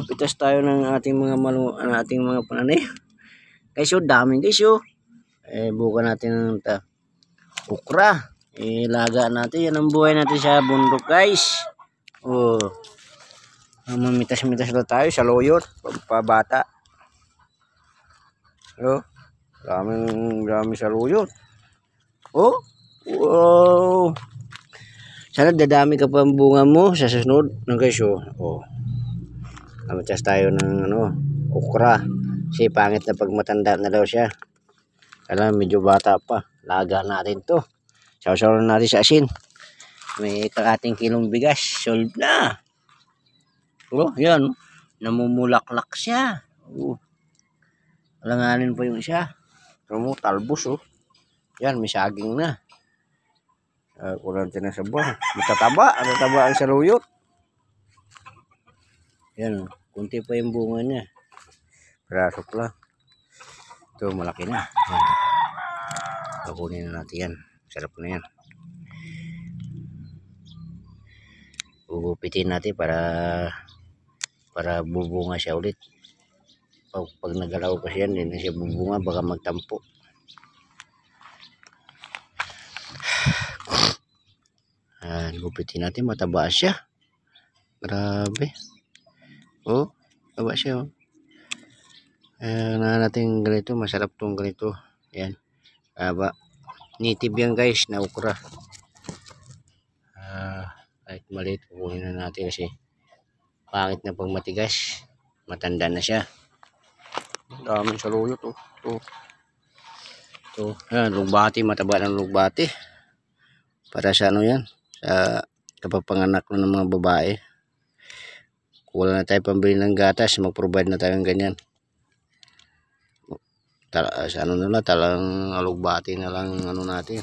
pitas tayo ng ating mga pananay. Guys, daming guys, buka natin ng okra. Ilaga natin. Yan ang buhay natin sa bundok, guys. Mamitas-mitas na tayo sa loyot. Pabata. Daming sa loyot. Wow. Sana dadami ka pa ang bunga mo sa susunod. Guys, Namitas tayo ng okra. Kasi pangit na pag matanda na daw siya. Kaya medyo bata pa. Laga natin to. Saw-saw natin sa asin. May kalating kilong bigas. Solve na. Yan. Namumulaklak siya. Alanganin pa yung isa. Talbos. Yan, may saging na. Kurang tinasabah. Matataba. Matataba ang saluyot. Yan. Kunti pa yung bunga niya. Parasok lang. Ito, malaki na. Yan. Kukunin na natin yan. Sarap na yan. Gugupitin natin para bubunga siya ulit. Pag nagalaw kasi yan, hindi na siya bubunga. Baka magtampo. Gugupitin natin. Mataba siya. Grabe. Taba siya. Na natin ganito, masarap tong ganito. Yan. Native yan guys, na okra. Kahit maliit, kukunin na natin kasi pangit na pag matigas. Matanda na siya. Daming saluyot. Yan, lugbati, mataba ng lugbati. Para sa yan, sa kapapanganak ng mga babae. Wala na tayo pambili ng gatas, mag-provide na tayo ng ganyan. Sa na lang, talang alugbati na lang natin.